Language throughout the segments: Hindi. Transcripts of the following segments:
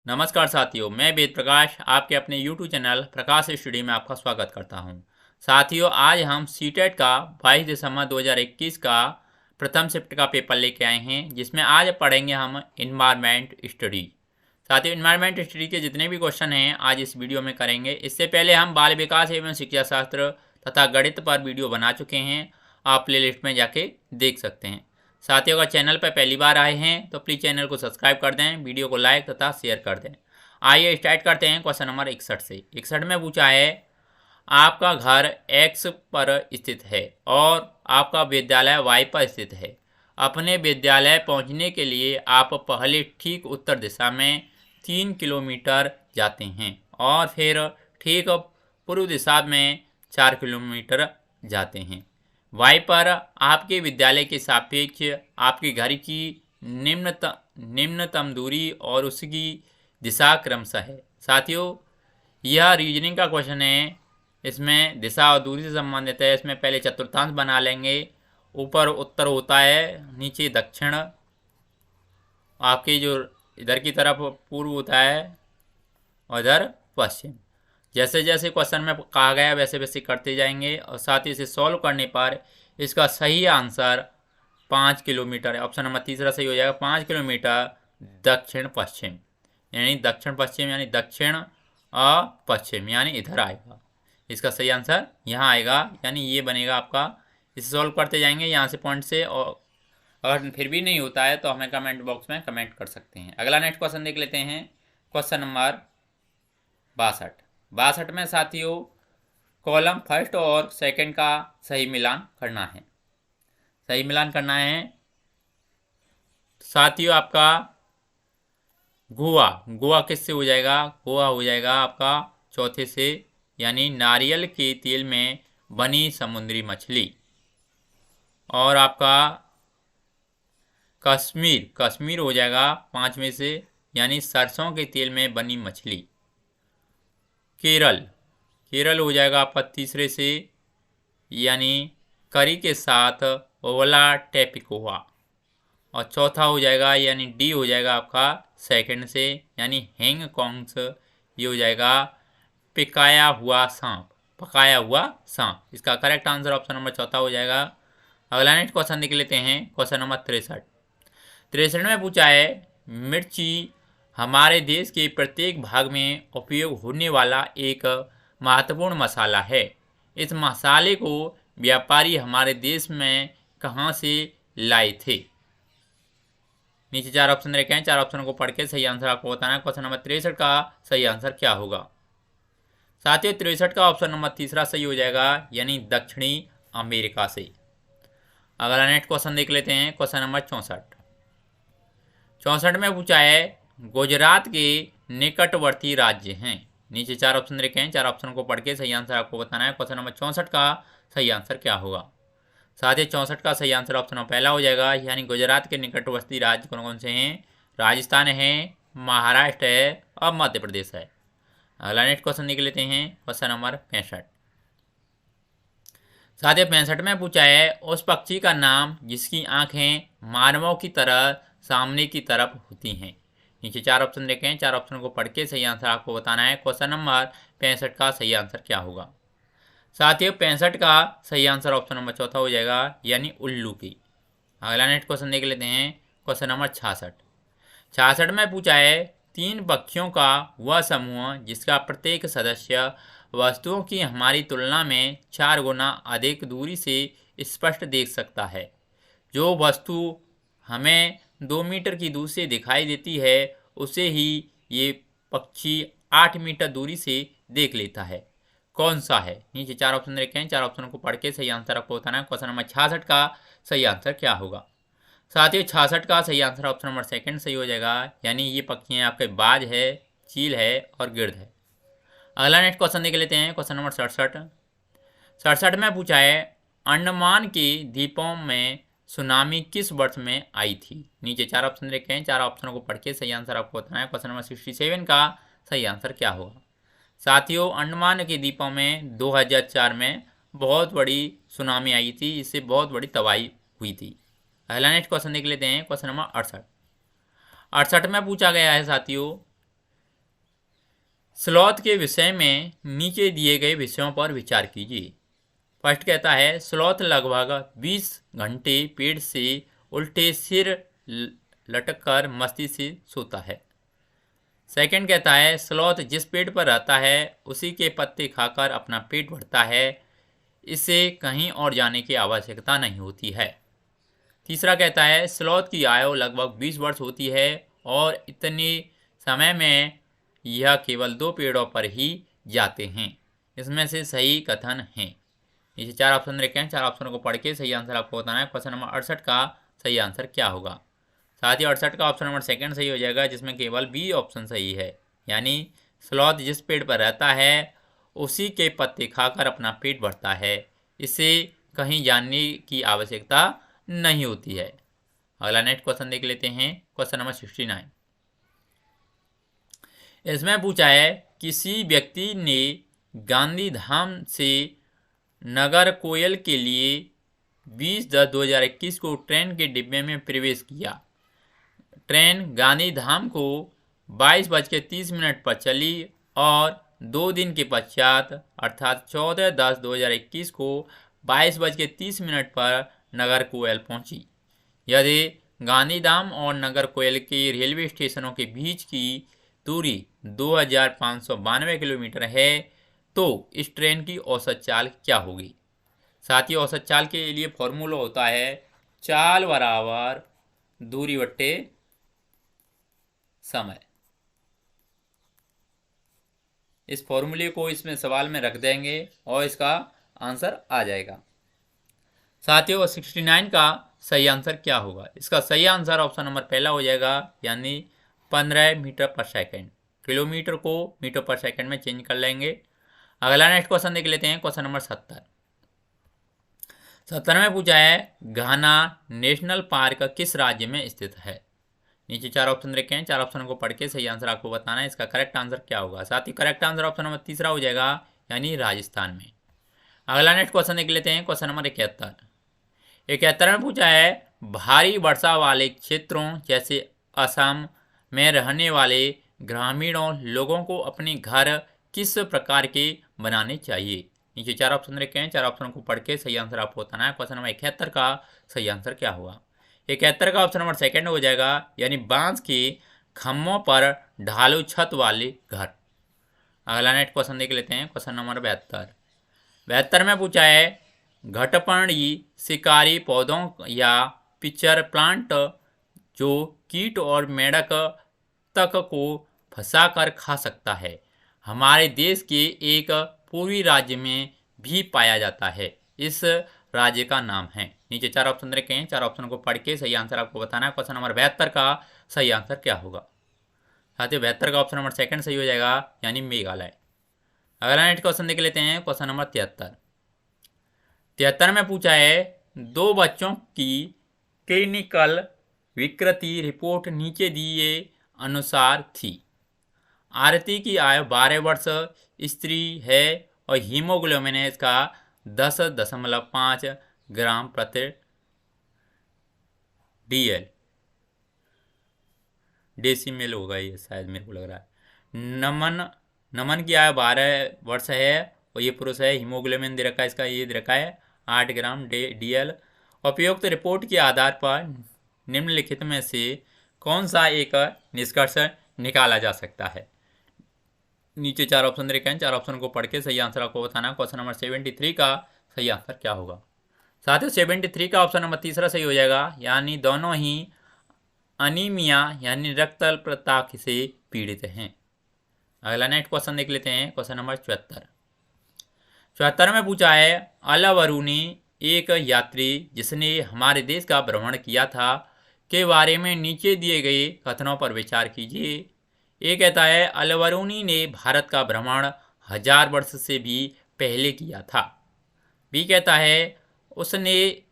नमस्कार साथियों, मैं वेद प्रकाश आपके अपने YouTube चैनल प्रकाश स्टडी में आपका स्वागत करता हूं। साथियों, आज हम सीटेट का 22 दिसंबर 2021 का प्रथम शिफ्ट का पेपर लेके आए हैं, जिसमें आज पढ़ेंगे हम इन्वायरमेंट स्टडी। साथियों, इन्वायरमेंट स्टडी के जितने भी क्वेश्चन हैं आज इस वीडियो में करेंगे। इससे पहले हम बाल विकास एवं शिक्षा शास्त्र तथा गणित पर वीडियो बना चुके हैं, आप प्ले लिस्ट में जाके देख सकते हैं। साथियों, अगर चैनल पर पहली बार आए हैं तो प्लीज़ चैनल को सब्सक्राइब कर दें, वीडियो को लाइक तथा शेयर कर दें। आइए स्टार्ट करते हैं क्वेश्चन नंबर 61 से। 61 में पूछा है, आपका घर X पर स्थित है और आपका विद्यालय Y पर स्थित है। अपने विद्यालय पहुंचने के लिए आप पहले ठीक उत्तर दिशा में 3 किलोमीटर जाते हैं और फिर ठीक पूर्व दिशा में 4 किलोमीटर जाते हैं। Y पर आपके विद्यालय के सापेक्ष आपके घर की निम्नतम दूरी और उसकी दिशा क्रमशः है। साथियों, यह रीजनिंग का क्वेश्चन है, इसमें दिशा और दूरी से संबंधित है। इसमें पहले चतुर्थांश बना लेंगे। ऊपर उत्तर होता है, नीचे दक्षिण, आपकी जो इधर की तरफ पूर्व होता है और इधर पश्चिम। जैसे जैसे क्वेश्चन में कहा गया वैसे वैसे करते जाएंगे और साथ ही इसे सॉल्व करने पर इसका सही आंसर 5 किलोमीटर है। ऑप्शन नंबर तीसरा सही हो जाएगा, 5 किलोमीटर दक्षिण पश्चिम, यानी दक्षिण पश्चिम यानी दक्षिण और पश्चिम यानी इधर आएगा। इसका सही आंसर यहाँ आएगा, यानी ये बनेगा आपका। इसे सॉल्व करते जाएंगे यहाँ से पॉइंट से, और अगर फिर भी नहीं होता है तो हमें कमेंट बॉक्स में कमेंट कर सकते हैं। अगला नेक्स्ट क्वेश्चन देख लेते हैं, क्वेश्चन नंबर 62 में साथियों कॉलम फर्स्ट और सेकंड का सही मिलान करना है। सही मिलान करना है साथियों। आपका गोवा किससे हो जाएगा? गोवा हो जाएगा आपका चौथे से, यानी नारियल के तेल में बनी समुद्री मछली। और आपका कश्मीर हो जाएगा पांचवें से, यानी सरसों के तेल में बनी मछली। केरल हो जाएगा आपका तीसरे से, यानी करी के साथ ओवला टेपिकोवा। और चौथा हो जाएगा, यानी डी हो जाएगा आपका सेकंड से, यानी हैंग कॉन्ग्स। ये हो जाएगा पकाया हुआ सांप। इसका करेक्ट आंसर ऑप्शन नंबर चौथा हो जाएगा। अगला नेक्स्ट क्वेश्चन देख लेते हैं, क्वेश्चन नंबर 63 में पूछा है, मिर्ची हमारे देश के प्रत्येक भाग में उपयोग होने वाला एक महत्वपूर्ण मसाला है। इस मसाले को व्यापारी हमारे देश में कहाँ से लाए थे? नीचे 4 ऑप्शन रखे हैं, 4 ऑप्शन को पढ़ के सही आंसर आपको बताना है। क्वेश्चन नंबर 63 का सही आंसर क्या होगा? साथियों, 63 का ऑप्शन नंबर तीसरा सही हो जाएगा, यानी दक्षिणी अमेरिका से। अगला नेक्स्ट क्वेश्चन देख लेते हैं, क्वेश्चन नंबर 64 में पूछा है, गुजरात के निकटवर्ती राज्य हैं। नीचे 4 ऑप्शन रखे हैं, 4 ऑप्शन को पढ़ के सही आंसर आपको बताना है। क्वेश्चन नंबर 64 का सही आंसर क्या होगा? साथियों, 64 का सही आंसर ऑप्शन पहला हो जाएगा, यानी गुजरात के निकटवर्ती राज्य कौन कौन से हैं? राजस्थान है, महाराष्ट्र है और मध्य प्रदेश है। अगला नेक्स्ट क्वेश्चन देख लेते हैं, क्वेश्चन नंबर 65। साथियों, 65 में पूछा है, उस पक्षी का नाम जिसकी आंखें मानवों की तरह सामने की तरफ होती हैं। नीचे 4 ऑप्शन देखे हैं, 4 ऑप्शन को पढ़ के सही आंसर आपको बताना है। क्वेश्चन नंबर 65 का सही आंसर क्या होगा? साथियों, 65 का सही आंसर ऑप्शन नंबर चौथा हो जाएगा, यानी उल्लू की। अगला नेक्स्ट क्वेश्चन देख लेते हैं, क्वेश्चन नंबर 66 में पूछा है, 3 पक्षियों का वह समूह जिसका प्रत्येक सदस्य वस्तुओं की हमारी तुलना में 4 गुना अधिक दूरी से स्पष्ट देख सकता है। जो वस्तु हमें 2 मीटर की दूरी से दिखाई देती है उसे ही ये पक्षी 8 मीटर दूरी से देख लेता है। कौन सा है? नीचे 4 ऑप्शन रखे हैं, 4 ऑप्शन को पढ़ के सही आंसर आपको बताना है। क्वेश्चन नंबर 66 का सही आंसर क्या होगा? साथियों, 66 का सही आंसर ऑप्शन नंबर सेकंड सही हो जाएगा, यानी ये पक्षियाँ आपके बाज है, चील है और गिद्ध है। अगला नेक्स्ट क्वेश्चन देख लेते हैं, क्वेश्चन नंबर 67 में पूछा है, अंडमान के द्वीपों में सुनामी किस वर्ष में आई थी? नीचे 4 ऑप्शन रखे हैं, 4 ऑप्शनों को पढ़ के सही आंसर आपको बताना है। क्वेश्चन नंबर 67 का सही आंसर क्या होगा? साथियों, अंडमान के द्वीपों में 2004 में बहुत बड़ी सुनामी आई थी, इससे बहुत बड़ी तबाही हुई थी। अगला नेक्स्ट क्वेश्चन देख लेते हैं, क्वेश्चन नंबर 68 में पूछा गया है साथियों, स्लॉथ के विषय में नीचे दिए गए विषयों पर विचार कीजिए। फर्स्ट कहता है स्लॉथ लगभग 20 घंटे पेड़ से उल्टे सिर लटककर मस्ती से सोता है। सेकंड कहता है स्लॉथ जिस पेड़ पर रहता है उसी के पत्ते खाकर अपना पेट भरता है, इसे कहीं और जाने की आवश्यकता नहीं होती है। तीसरा कहता है स्लॉथ की आयु लगभग 20 वर्ष होती है और इतने समय में यह केवल 2 पेड़ों पर ही जाते हैं। इसमें से सही कथन है। नीचे 4 ऑप्शन रखे हैं, 4 ऑप्शनों को पढ़ के सही आंसर आपको बताना है। क्वेश्चन नंबर 68 का सही आंसर क्या होगा। साथ ही 68 का ऑप्शन नंबर सेकंड सही हो जाएगा, जिसमें केवल बी ऑप्शन सही है, यानी स्लॉथ जिस पेड़ पर रहता है उसी के पत्ते खाकर अपना पेट भरता है, इसे कहीं जानने की आवश्यकता नहीं होती है। अगला नेक्स्ट क्वेश्चन देख लेते हैं। क्वेश्चन नंबर 69 इसमें पूछा है किसी व्यक्ति ने गांधीधाम से नागरकोइल के लिए 20/10/2021 को ट्रेन के डिब्बे में प्रवेश किया। ट्रेन गांधीधाम को 22:30 पर चली और 2 दिन के पश्चात अर्थात 14/10/2021 को 22:30 पर नागरकोइल पहुंची। यदि गांधीधाम और नागरकोइल के रेलवे स्टेशनों के बीच की दूरी 2592 किलोमीटर है तो इस ट्रेन की औसत चाल क्या होगी। साथ ही औसत चाल के लिए फॉर्मूला होता है चाल बराबर दूरी बट्टे समय। इस फॉर्मूले को इसमें सवाल में रख देंगे और इसका आंसर आ जाएगा। साथियों 69 का सही आंसर क्या होगा। इसका सही आंसर ऑप्शन नंबर पहला हो जाएगा, यानी 15 मीटर पर सेकंड। किलोमीटर को मीटर पर सेकंड में चेंज कर लेंगे। अगला नेक्स्ट क्वेश्चन देख लेते हैं। क्वेश्चन नंबर 70 में पूछा है घाना नेशनल पार्क किस राज्य में स्थित है। नीचे 4 ऑप्शन रखे हैं, 4 ऑप्शन को पढ़ के सही आंसर आपको बताना है। इसका करेक्ट आंसर क्या होगा। साथ ही करेक्ट आंसर ऑप्शन नंबर तीसरा हो जाएगा, यानी राजस्थान में। अगला नेक्स्ट क्वेश्चन देख लेते हैं। क्वेश्चन नंबर 71 में पूछा है भारी वर्षा वाले क्षेत्रों जैसे असम में रहने वाले ग्रामीणों लोगों को अपने घर किस प्रकार के बनाने चाहिए। नीचे 4 ऑप्शन रखे हैं, 4 ऑप्शन को पढ़ के सही आंसर आपको बताना है। क्वेश्चन नंबर 71 का सही आंसर क्या होगा। 71 का ऑप्शन नंबर सेकंड हो जाएगा, यानी बांस के खम्भों पर ढालू छत वाले घर। अगला नेक्स्ट क्वेश्चन देख लेते हैं। क्वेश्चन नंबर 72 में पूछा है घटपर्णी शिकारी पौधों या पिचर प्लांट जो कीट और मेंढक तक को फंसाकर खा सकता है, हमारे देश के एक पूर्वी राज्य में भी पाया जाता है। इस राज्य का नाम है। नीचे 4 ऑप्शन रखे हैं, 4 ऑप्शन को पढ़ के सही आंसर आपको बताना है। क्वेश्चन नंबर 72 का सही आंसर क्या होगा। साथियों 72 का ऑप्शन नंबर सेकंड सही हो जाएगा, यानी मेघालय। अगला नेक्स्ट क्वेश्चन देख लेते हैं। क्वेश्चन नंबर 73 में पूछा है 2 बच्चों की क्लिनिकल विकृति रिपोर्ट नीचे दिए अनुसार थी। आरती की आयु 12 वर्ष स्त्री है और हीमोग्लोबिन है इसका 10.5 ग्राम प्रति DL डेसीमेल होगा ये, शायद मेरे को लग रहा है। नमन की आयु 12 वर्ष है और ये पुरुष है। हीमोग्लोबिन दे रखा है इसका, ये दे रखा है 8 ग्राम DL। उपयुक्त रिपोर्ट के आधार पर निम्नलिखित में से कौन सा एक निष्कर्ष निकाला जा सकता है। नीचे 4 ऑप्शन रखे हैं, 4 ऑप्शन को पढ़ के सही आंसर आपको बताना है। क्वेश्चन नंबर 73 का सही आंसर क्या होगा। साथ ही 73 का ऑप्शन नंबर तीसरा सही हो जाएगा, यानी दोनों ही अनीमिया यानी रक्त अल्पता से पीड़ित हैं। अगला नेक्स्ट क्वेश्चन देख लेते हैं। क्वेश्चन नंबर 74 में पूछा है अलवरूनी एक यात्री जिसने हमारे देश का भ्रमण किया था के बारे में नीचे दिए गए कथनों पर विचार कीजिए। ये कहता है अलवरूनी ने भारत का भ्रमण 1000 वर्ष से भी पहले किया था। बी कहता है उसने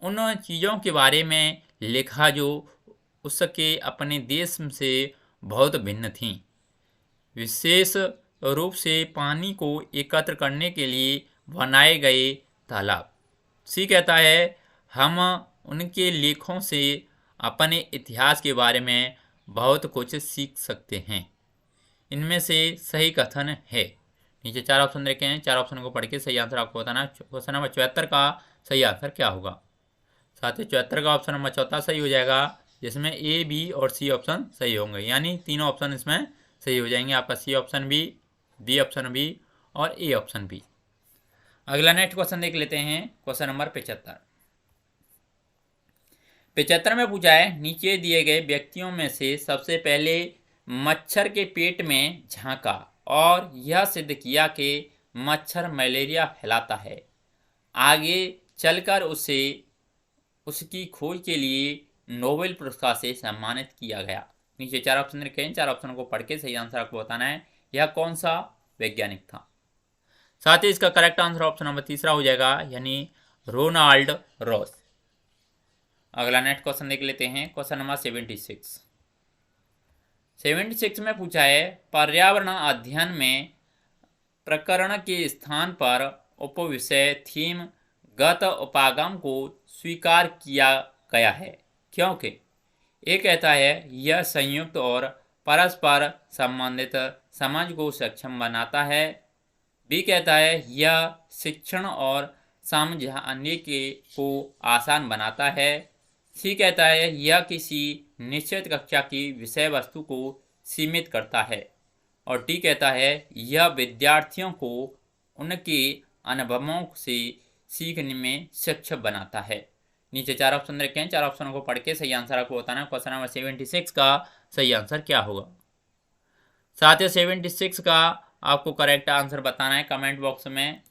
उन चीज़ों के बारे में लिखा जो उसके अपने देश से बहुत भिन्न थीं, विशेष रूप से पानी को एकत्र करने के लिए बनाए गए तालाब। सी कहता है हम उनके लेखों से अपने इतिहास के बारे में बहुत कुछ सीख सकते हैं। इनमें से सही कथन है। नीचे 4 ऑप्शन देखे हैं, 4 ऑप्शन को पढ़ के सही आंसर आपको बताना है। क्वेश्चन नंबर 74 का सही आंसर क्या होगा। साथ ही 74 का ऑप्शन नंबर चौथा सही हो जाएगा, जिसमें ए, बी और सी ऑप्शन सही होंगे, यानी तीनों ऑप्शन इसमें सही हो जाएंगे आपका, सी ऑप्शन भी, बी ऑप्शन भी और ए ऑप्शन भी। अगला नेक्स्ट क्वेश्चन देख लेते हैं, क्वेश्चन नंबर 75। 75 में पूछा है, नीचे दिए गए व्यक्तियों में से सबसे पहले मच्छर के पेट में झांका और यह सिद्ध किया कि मच्छर मलेरिया फैलाता है। आगे चलकर उसे उसकी खोज के लिए नोबेल पुरस्कार से सम्मानित किया गया। नीचे 4 ऑप्शन रखे हैं, 4 ऑप्शन को पढ़ के सही आंसर आपको बताना है, यह कौन सा वैज्ञानिक था। साथ ही इसका करेक्ट आंसर ऑप्शन नंबर तीसरा हो जाएगा, यानी रोनाल्ड रॉस। अगला नेक्स्ट क्वेश्चन देख लेते हैं, क्वेश्चन नंबर 76। 76 में पूछा है, पर्यावरण अध्ययन में प्रकरण के स्थान पर उपविषय थीम गत उपागम को स्वीकार किया गया है, क्योंकि ए कहता है यह संयुक्त और परस्पर संबंधित समझ को सक्षम बनाता है, बी कहता है यह शिक्षण और समझाने को आसान बनाता है, सी कहता है यह किसी निश्चित कक्षा की विषय वस्तु को सीमित करता है, और डी कहता है यह विद्यार्थियों को उनके अनुभवों से सीखने में सक्षम बनाता है। नीचे 4 ऑप्शन रखे हैं, 4 ऑप्शनों को पढ़ के सही आंसर आपको बताना है। क्वेश्चन नंबर 76 का सही आंसर क्या होगा। साथ ही 76 का आपको करेक्ट आंसर बताना है कमेंट बॉक्स में।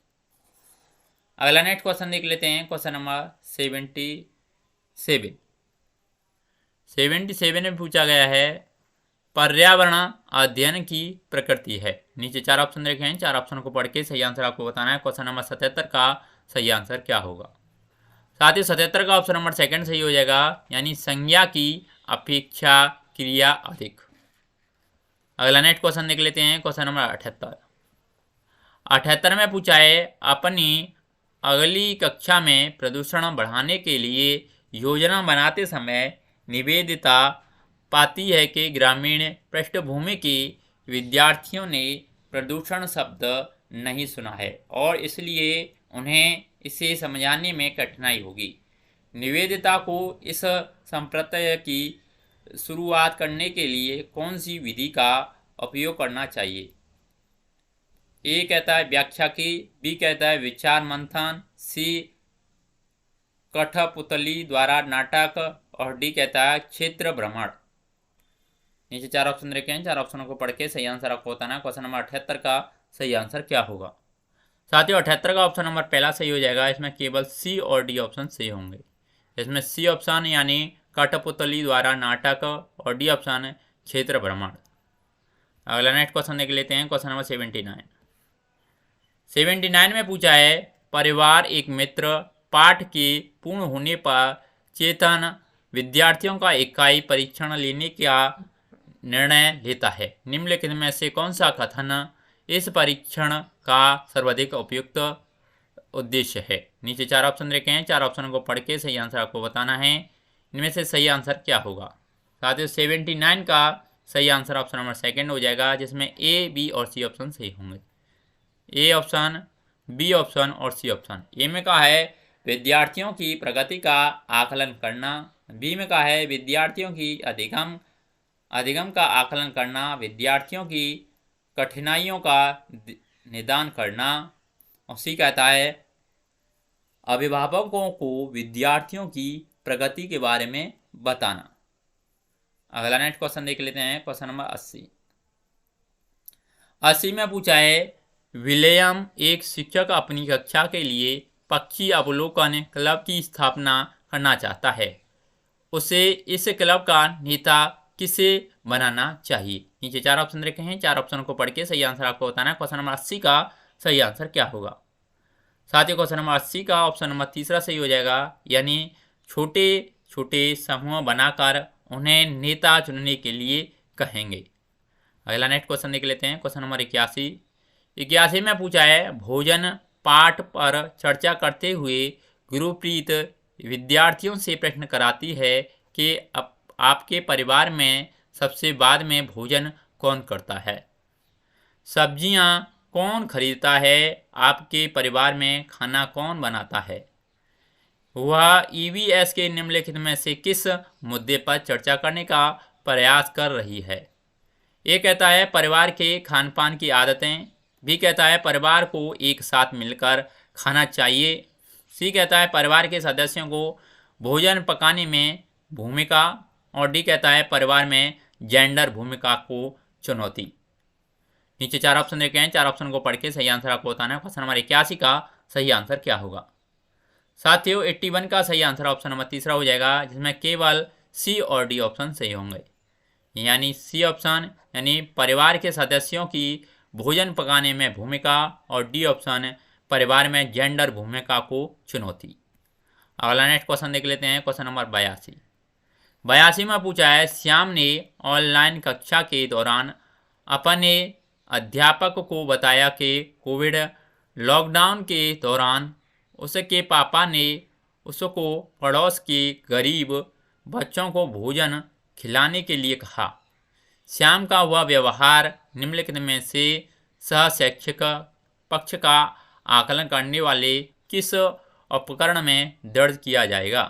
अगला नेक्स्ट क्वेश्चन देख लेते हैं, क्वेश्चन नंबर 77। 77 में पूछा गया है, पर्यावरण अध्ययन की प्रकृति है। नीचे 4 ऑप्शन रखे हैं, 4 ऑप्शन को पढ़ के सही आंसर आपको बताना है। क्वेश्चन नंबर 77 का सही आंसर क्या होगा। साथ ही 77 का ऑप्शन नंबर सेकंड सही हो जाएगा, यानी संज्ञा की अपेक्षा क्रिया अधिक। अगला नेक्स्ट क्वेश्चन देख लेते हैं, क्वेश्चन नंबर 78। 78 में पूछा है, अपनी अगली कक्षा में प्रदूषण बढ़ाने के लिए योजना बनाते समय निवेदिता पाती है कि ग्रामीण पृष्ठभूमि के विद्यार्थियों ने प्रदूषण शब्द नहीं सुना है और इसलिए उन्हें इसे समझाने में कठिनाई होगी। निवेदिता को इस संप्रत्यय की शुरुआत करने के लिए कौन सी विधि का उपयोग करना चाहिए। ए कहता है व्याख्या की, बी कहता है विचार मंथन, सी कठपुतली द्वारा नाटक और डी कहता है क्षेत्र भ्रमण। नीचे 4 ऑप्शन रखे हैं, 4 ऑप्शनों को पढ़ के सही आंसर आपको बताना है। क्वेश्चन नंबर 78 का सही आंसर क्या होगा। साथियों 78 का ऑप्शन नंबर पहला सही हो जाएगा, इसमें केवल सी और डी ऑप्शन सही होंगे। इसमें सी ऑप्शन यानी कठपुतली द्वारा नाटक और डी ऑप्शन क्षेत्र भ्रमण। अगला नेक्स्ट क्वेश्चन देख लेते हैं, क्वेश्चन नंबर 79। 79 में पूछा है, परिवार एक मित्र पाठ के पूर्ण होने पर चेतन विद्यार्थियों का इकाई परीक्षण लेने का निर्णय लेता है। निम्नलिखित में से कौन सा कथन इस परीक्षण का सर्वाधिक उपयुक्त उद्देश्य है। नीचे 4 ऑप्शन रखे हैं, 4 ऑप्शन को पढ़ के सही आंसर आपको बताना है, इनमें से सही आंसर क्या होगा। साथियों 79 का सही आंसर ऑप्शन नंबर सेकंड हो जाएगा, जिसमें ए, बी और सी ऑप्शन सही होंगे। ए ऑप्शन, बी ऑप्शन और सी ऑप्शन। ए में कहा है विद्यार्थियों की प्रगति का आकलन करना, बी में कहा है विद्यार्थियों की अधिगम का आकलन करना, विद्यार्थियों की कठिनाइयों का निदान करना, और सी कहता है अभिभावकों को विद्यार्थियों की प्रगति के बारे में बताना। अगला नेक्स्ट क्वेश्चन देख लेते हैं, क्वेश्चन नंबर 80। 80 में पूछा है, विलियम एक शिक्षक अपनी कक्षा के लिए पक्षी अवलोकन क्लब की स्थापना करना चाहता है, उसे इस क्लब का नेता किसे बनाना चाहिए। नीचे 4 ऑप्शन रखे हैं, 4 ऑप्शन को पढ़ के सही आंसर आपको बताना है। क्वेश्चन नंबर 80 का सही आंसर क्या होगा। साथ ही क्वेश्चन नंबर 80 का ऑप्शन नंबर तीसरा सही हो जाएगा, यानी छोटे छोटे समूह बनाकर उन्हें नेता चुनने के लिए कहेंगे। अगला नेक्स्ट क्वेश्चन देख लेते हैं, क्वेश्चन नंबर 81। 81 में पूछा है, भोजन पाठ पर चर्चा करते हुए गुरुप्रीत विद्यार्थियों से प्रश्न कराती है कि आपके परिवार में सबसे बाद में भोजन कौन करता है। सब्जियां कौन खरीदता है? आपके परिवार में खाना कौन बनाता है? वह ईवीएस के निम्नलिखित में से किस मुद्दे पर चर्चा करने का प्रयास कर रही है? ए कहता है परिवार के खान पान की आदतें। बी कहता है परिवार को एक साथ मिलकर खाना चाहिए। सी कहता है परिवार के सदस्यों को भोजन पकाने में भूमिका। और डी कहता है परिवार में जेंडर भूमिका को चुनौती। नीचे चार ऑप्शन देखे हैं, चार ऑप्शन को पढ़ के सही आंसर आपको बताना है। क्वेश्चन नंबर 81 का सही आंसर क्या होगा? साथियों 81 का सही आंसर ऑप्शन नंबर तीसरा हो जाएगा, जिसमें केवल सी और डी ऑप्शन सही होंगे। यानी सी ऑप्शन यानी परिवार के सदस्यों की भोजन पकाने में भूमिका, और डी ऑप्शन परिवार में जेंडर भूमिका को चुनौती। अगला नेक्स्ट क्वेश्चन देख लेते हैं। क्वेश्चन नंबर 82 में पूछा है श्याम ने ऑनलाइन कक्षा के दौरान अपने अध्यापक को बताया कि कोविड लॉकडाउन के दौरान उसके पापा ने उसको पड़ोस के गरीब बच्चों को भोजन खिलाने के लिए कहा। श्याम का वह व्यवहार निम्नलिखित में से सहशैक्षिक पक्ष का आकलन करने वाले किस उपकरण में दर्ज किया जाएगा?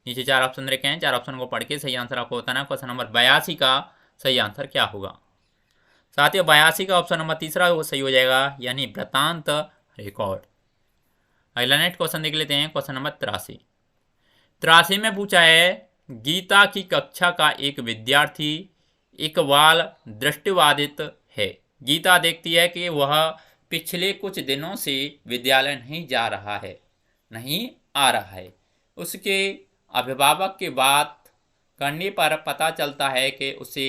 नीचे चार ऑप्शन रखे हैं, चार ऑप्शन को पढ़ के सही आंसर आपको बताना है। क्वेश्चन नंबर 82 का सही आंसर क्या होगा? साथियों 82 का ऑप्शन नंबर तीसरा वो सही हो जाएगा, यानी वृत्तांत रिकॉर्ड। अगला नेक्स्ट क्वेश्चन देख लेते हैं। क्वेश्चन नंबर 83 में पूछा है गीता की कक्षा का एक विद्यार्थी इकबाल दृष्टिबाधित है। गीता देखती है कि वह पिछले कुछ दिनों से विद्यालय नहीं आ रहा है। उसके अभिभावक की बात करने पर पता चलता है कि उसे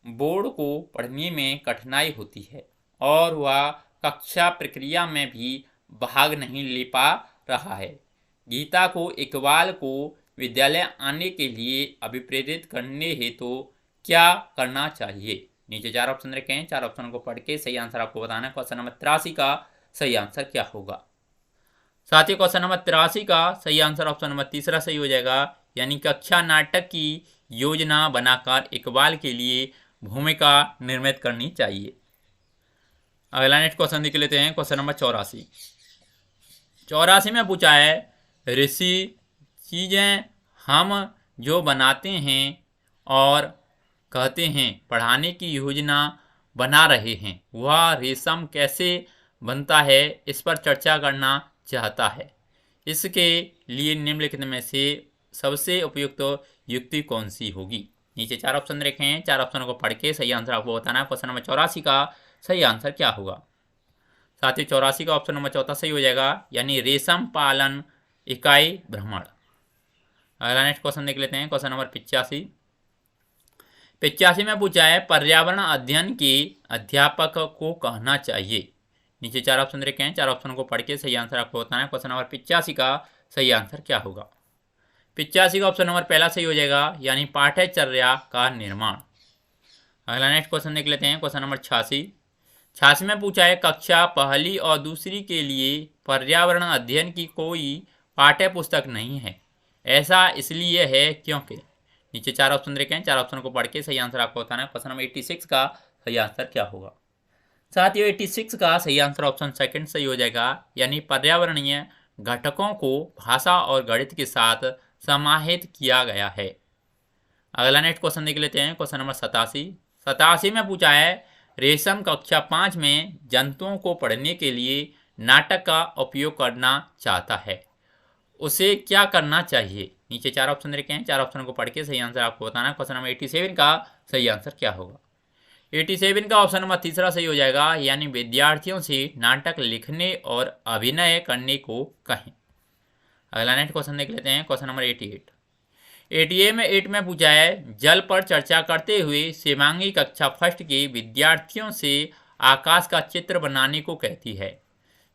बोर्ड को पढ़ने में कठिनाई होती है और वह कक्षा प्रक्रिया में भी भाग नहीं ले पा रहा है। गीता को इकबाल को विद्यालय आने के लिए अभिप्रेरित करने हेतु तो क्या करना चाहिए? नीचे चार ऑप्शन रखे हैं, चार ऑप्शन को पढ़ के सही आंसर आपको बताना है। क्वेश्चन नंबर 83 का सही आंसर क्या होगा? साथ ही क्वेश्चन नंबर 83 का सही आंसर ऑप्शन नंबर तीसरा सही हो जाएगा, यानी कक्षा नाटक की योजना बनाकर इकबाल के लिए भूमिका निर्मित करनी चाहिए। अगला नेक्स्ट क्वेश्चन देख लेते हैं। क्वेश्चन नंबर 84 में पूछा है ऋषि चीजें हम जो बनाते हैं और कहते हैं पढ़ाने की योजना बना रहे हैं, वह रेशम कैसे बनता है, इस पर चर्चा करना चाहता है। इसके लिए निम्नलिखित में से सबसे उपयुक्त युक्ति कौन सी होगी? नीचे चार ऑप्शन रखे हैं, चार ऑप्शन को पढ़ के सही आंसर आपको बताना है। क्वेश्चन नंबर 84 का सही आंसर क्या होगा? साथ ही 84 का ऑप्शन नंबर चौथा सही हो जाएगा, यानी रेशम पालन इकाई भ्रमण। अगला नेक्स्ट क्वेश्चन देख लेते हैं। क्वेश्चन नंबर 85 में पूछा है पर्यावरण अध्ययन के अध्यापक को कहना चाहिए। नीचे चार ऑप्शन रखे हैं, चार ऑप्शन को पढ़ के सही आंसर आपको बताना है। क्वेश्चन नंबर 85 का सही आंसर क्या होगा? 85 का ऑप्शन नंबर पहला सही हो जाएगा, यानी पाठ्यचर्या का निर्माण। अगला नेक्स्ट क्वेश्चन देख लेते हैं। क्वेश्चन नंबर 86 में पूछा है कक्षा पहली और दूसरी के लिए पर्यावरण अध्ययन की कोई पाठ्य पुस्तक नहीं है। ऐसा इसलिए है क्योंकि। नीचे चार ऑप्शन रखे हैं, चार ऑप्शन को पढ़ के सही आंसर आपको बताना है। क्वेश्चन नंबर 86 का सही आंसर क्या होगा? साथियों 86 का सही आंसर ऑप्शन सेकंड सही हो जाएगा, यानी पर्यावरणीय घटकों को भाषा और गणित के साथ समाहित किया गया है। अगला नेक्स्ट क्वेश्चन देख लेते हैं। क्वेश्चन नंबर 87 में पूछा है रेशम कक्षा 5 में जंतुओं को पढ़ने के लिए नाटक का उपयोग करना चाहता है, उसे क्या करना चाहिए? नीचे चार ऑप्शन रखे हैं, चार ऑप्शन को पढ़ के सही आंसर आपको बताना है। क्वेश्चन नंबर 87 का सही आंसर क्या होगा? 87 का ऑप्शन नंबर तीसरा सही हो जाएगा, यानी विद्यार्थियों से नाटक लिखने और अभिनय करने को कहें। अगला नेक्स्ट क्वेश्चन देख लेते हैं। क्वेश्चन नंबर 88 में पूछा है जल पर चर्चा करते हुए शिवांगी कक्षा फर्स्ट के विद्यार्थियों से आकाश का चित्र बनाने को कहती है।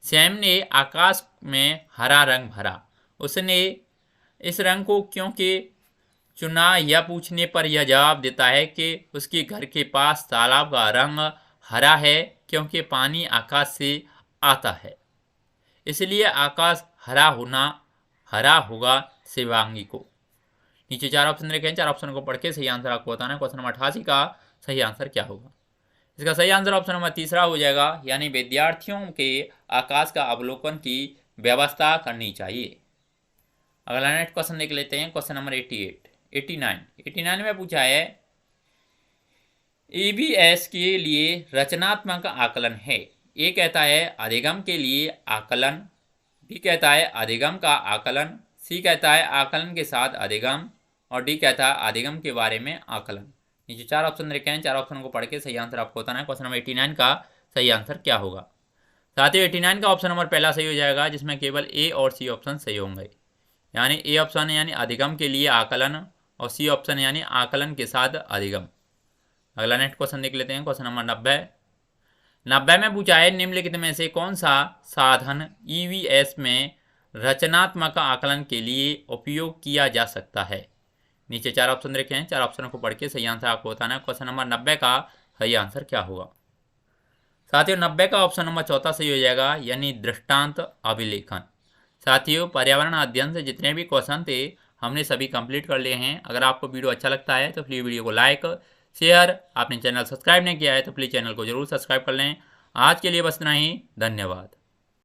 सैम ने आकाश में हरा रंग भरा, उसने इस रंग को क्यों के चुना? यह पूछने पर यह जवाब देता है कि उसके घर के पास तालाब का रंग हरा है क्योंकि पानी आकाश से आता है, इसलिए आकाश हरा होगा शिवांगी को। नीचे चार ऑप्शन रखे हैं, चार ऑप्शन को पढ़ के सही आंसर आपको बताना है। क्वेश्चन नंबर 88 का सही आंसर क्या होगा? इसका सही आंसर ऑप्शन नंबर तीसरा हो जाएगा, यानी विद्यार्थियों के आकाश का अवलोकन की व्यवस्था करनी चाहिए। अगला नेक्स्ट क्वेश्चन देख लेते हैं, क्वेश्चन नंबर 89 में पूछा है ईवीएस के लिए रचनात्मक आकलन है। ए कहता है अधिगम के लिए आकलन, बी कहता है अधिगम का आकलन, सी कहता है आकलन के साथ अधिगम, और डी कहता है अधिगम के बारे में आकलन। नीचे 4 ऑप्शन रखे हैं, 4 ऑप्शन को पढ़ के सही आंसर आपको बताना है क्वेश्चन नंबर 89 का सही आंसर क्या होगा। साथियों 89 का ऑप्शन नंबर पहला सही हो जाएगा, जिसमें केवल ए और सी ऑप्शन सही होंगे। यानी ए ऑप्शन यानी अधिगम के लिए आकलन, और सी ऑप्शन यानी आकलन के साथ अधिगम। अगला नेक्स्ट क्वेश्चन देख लेते हैं, क्वेश्चन नंबर 90 में पूछा है निम्नलिखित में से कौन सा साधन ईवीएस में रचनात्मक आकलन के लिए उपयोग किया जा सकता है। नीचे 4 ऑप्शन रखे हैं, 4 ऑप्शनों को पढ़ के सही आंसर आपको बताना है क्वेश्चन नंबर 90 का सही आंसर क्या होगा। साथियों 90 का ऑप्शन नंबर चौथा सही हो जाएगा, यानी दृष्टांत अभिलेखन। साथियों पर्यावरण अध्ययन से जितने भी क्वेश्चन थे हमने सभी कंप्लीट कर लिए हैं। अगर आपको वीडियो अच्छा लगता है तो प्लीज़ वीडियो को लाइक शेयर, आपने चैनल सब्सक्राइब नहीं किया है तो प्लीज़ चैनल को जरूर सब्सक्राइब कर लें। आज के लिए बस इतना ही, धन्यवाद।